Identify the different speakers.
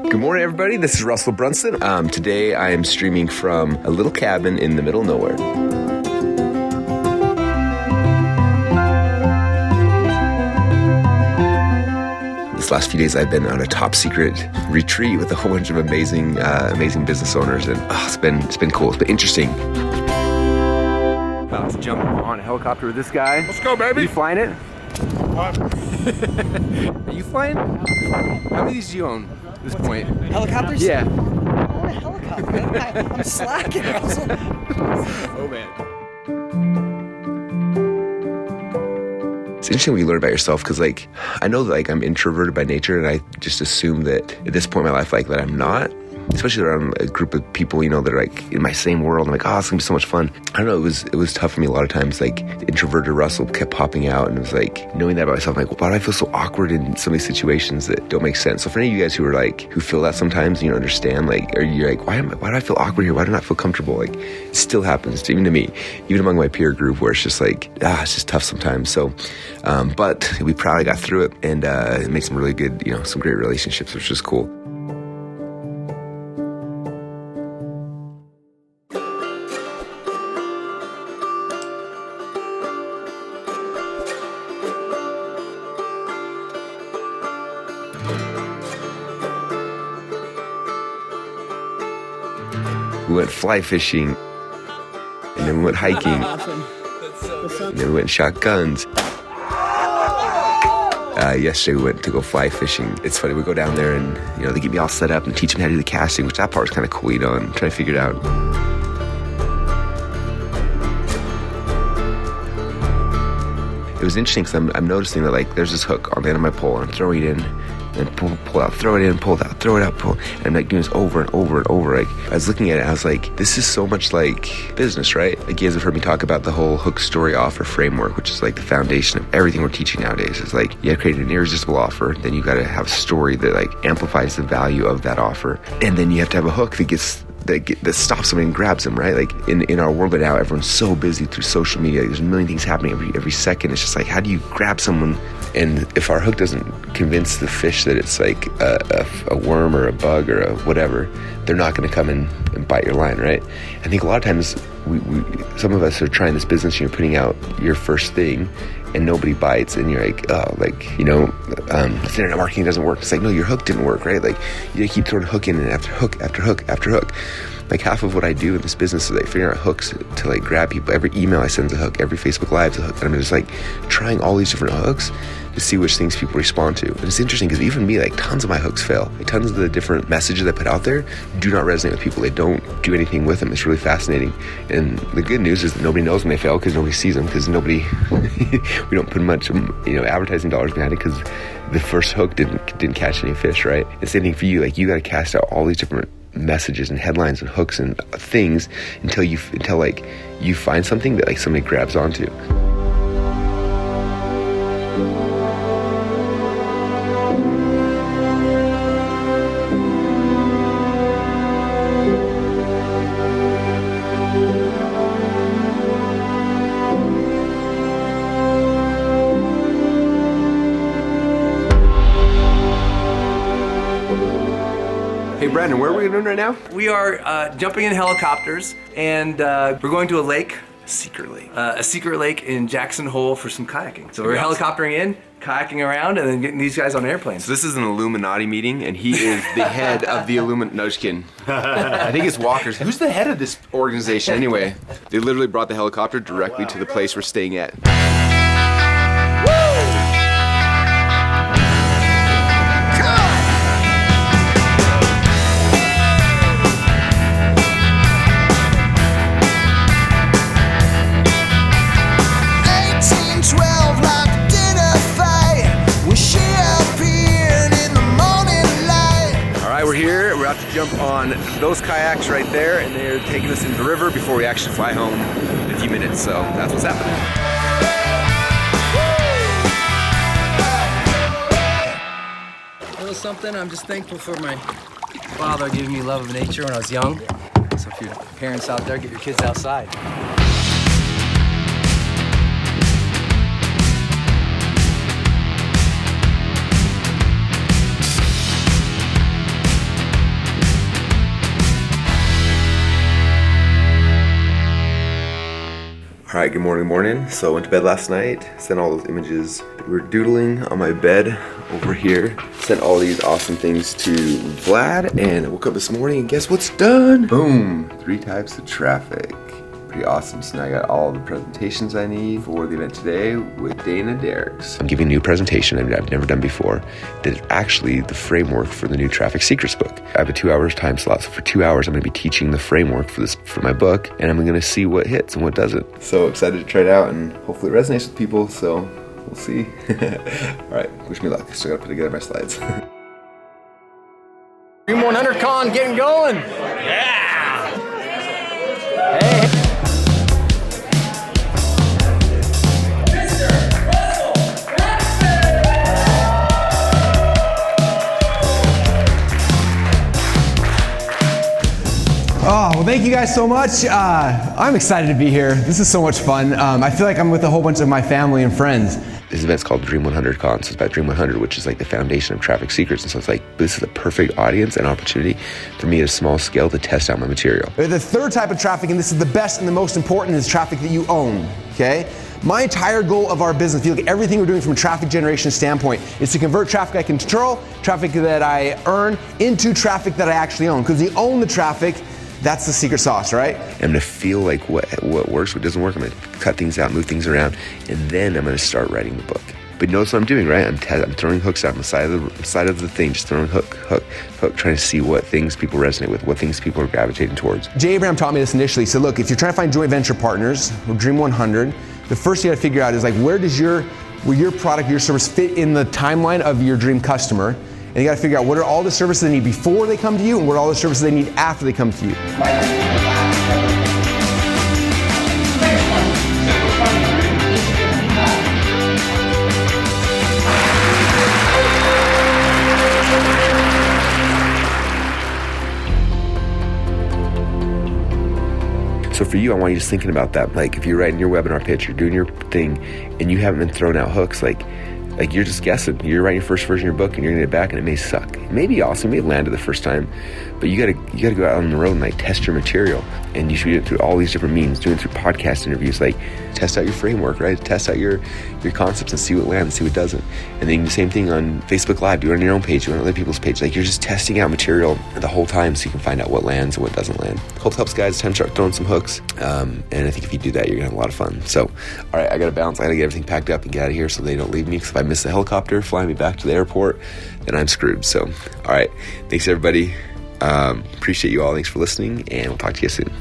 Speaker 1: Good morning, everybody. This is Russell Brunson. Today I am streaming from a little cabin in the middle of nowhere. These last few days I've been on a top secret retreat with a whole bunch of amazing business owners, and it's been cool. It's been interesting. Let's jump on a helicopter with this guy.
Speaker 2: Let's go, baby.
Speaker 1: Are you flying it?
Speaker 2: What?
Speaker 1: Are you flying? How many of these do you own at this point?
Speaker 3: Helicopters?
Speaker 1: Yeah.
Speaker 3: I want a helicopter. I'm slacking.
Speaker 1: Oh, man. It's interesting what you learn about yourself, because I know that I'm introverted by nature, and I just assume that at this point in my life that I'm not, especially around a group of people that are in my same world. I'm it's gonna be so much fun. I don't know, it was tough for me a lot of times. The introverted Russell kept popping out, and it was knowing that about myself, why do I feel so awkward in some of these situations that don't make sense? So for any of you guys who are who feel that sometimes, understand, or you're why do I feel awkward here? Why do I not feel comfortable? It still happens even to me, even among my peer group, where it's just it's just tough sometimes. So but we proudly got through it, and it made some really good, some great relationships, which is cool. We went fly fishing, and then we went hiking, and then we went shotguns. Yesterday we went to go fly fishing. It's funny, we go down there and, they get me all set up and teach me how to do the casting, which that part's kind of cool, and trying to figure it out. It was interesting because I'm noticing that there's this hook on the end of my pole, and I'm throwing it in, and pull out, throw it in, pull it out, throw it out, pull. And I'm doing this over and over and over. I was looking at it, and I was this is so much like business, right? You guys have heard me talk about the whole hook, story, offer framework, which is the foundation of everything we're teaching nowadays. It's you have to create an irresistible offer, then you got to have a story that amplifies the value of that offer, and then you have to have a hook that stops somebody and grabs them, right? In our world right now, everyone's so busy through social media. There's a million things happening every second. It's just how do you grab someone? And if our hook doesn't convince the fish that it's a worm or a bug or a whatever, they're not going to come in and bite your line, right? I think a lot of times some of us are trying this business, and you're putting out your first thing and nobody bites, and you're internet marketing doesn't work. It's no, your hook didn't work, right? You keep throwing hook in and after hook after hook after hook. Half of what I do in this business is figure out hooks to grab people. Every email I send is a hook. Every Facebook Live is a hook. And I'm just trying all these different hooks to see which things people respond to. And it's interesting because even me, tons of my hooks fail. Tons of the different messages I put out there do not resonate with people. They don't do anything with them. It's really fascinating. And the good news is that nobody knows when they fail because nobody sees them, because nobody, we don't put much, advertising dollars behind it because the first hook didn't catch any fish, right? And same thing for you. You got to cast out all these different messages and headlines and hooks and things until you find something that somebody grabs onto. Hey Brandon, where are we doing right now?
Speaker 4: We are jumping in helicopters, and we're going to a lake, a secret lake in Jackson Hole for some kayaking. So we're helicoptering in, kayaking around, and then getting these guys on airplanes.
Speaker 1: So this is an Illuminati meeting, and he is the head of the Illuminati. No, just kidding. I think it's Walker's. Who's the head of this organization anyway? They literally brought the helicopter directly to the place we're staying at. We're about to jump on those kayaks right there, and they're taking us into the river before we actually fly home in a few minutes. So that's what's happening.
Speaker 3: A little something. I'm just thankful for my father giving me love of nature when I was young. So if your parents out there, get your kids outside.
Speaker 1: Alright, good morning. So I went to bed last night, sent all those images. We were doodling on my bed over here. Sent all these awesome things to Vlad, and I woke up this morning and guess what's done? Boom! 3 types of traffic. Pretty awesome. So now I got all the presentations I need for the event today with Dana Derricks. I'm giving a new presentation I've never done before. That is actually the framework for the new Traffic Secrets book. I have a 2-hour time slot, so for 2 hours I'm going to be teaching the framework for my book, and I'm going to see what hits and what doesn't. So excited to try it out, and hopefully it resonates with people. So we'll see. All right, wish me luck. Still got to put together my slides.
Speaker 3: Dream 100 Con getting going. Yeah. Hey.
Speaker 2: Oh, well, thank you guys so much. I'm excited to be here. This is so much fun. I feel like I'm with a whole bunch of my family and friends.
Speaker 1: This event's called Dream 100 Con, so it's about Dream 100, which is like the foundation of Traffic Secrets. And so it's like, this is a perfect audience and opportunity for me at a small scale to test out my material.
Speaker 2: The third type of traffic, and this is the best and the most important, is traffic that you own, okay? My entire goal of our business, if you look at everything we're doing from a traffic generation standpoint, is to convert traffic I can control, traffic that I earn, into traffic that I actually own. Because you own the traffic, that's the secret sauce, right?
Speaker 1: I'm gonna feel like what works, what doesn't work. I'm gonna cut things out, move things around, and then I'm gonna start writing the book. But notice what I'm doing, right? I'm throwing hooks out on the side of the thing, just throwing hook, trying to see what things people resonate with, what things people are gravitating towards.
Speaker 2: Jay Abraham taught me this initially. So look, if you're trying to find joint venture partners, or Dream 100, the first thing you gotta figure out is like, where your product, your service fit in the timeline of your dream customer? And you gotta figure out what are all the services they need before they come to you and what are all the services they need after they come to you.
Speaker 1: So for you, I want you just thinking about that. Like if you're writing your webinar pitch, you're doing your thing, and you haven't been throwing out hooks, like you're just guessing. You're writing your first version of your book and you're gonna get it back and it may suck. It may be awesome, it may land it the first time, but you gotta go out on the road and like test your material. And you should do it through all these different means, doing it through podcast interviews, like test out your framework, right? Test out your concepts and see what lands, see what doesn't. And then the same thing on Facebook Live, do it on your own page, do it on other people's page. Like you're just testing out material the whole time so you can find out what lands and what doesn't land. Hope helps guys, time to start throwing some hooks. And I think if you do that, you're gonna have a lot of fun. So, all right, I gotta bounce. I gotta get everything packed up and get out of here so they don't leave me, because if I miss the helicopter flying me back to the airport, then I'm screwed. So, all right, thanks everybody. Appreciate you all. Thanks for listening, and we'll talk to you soon.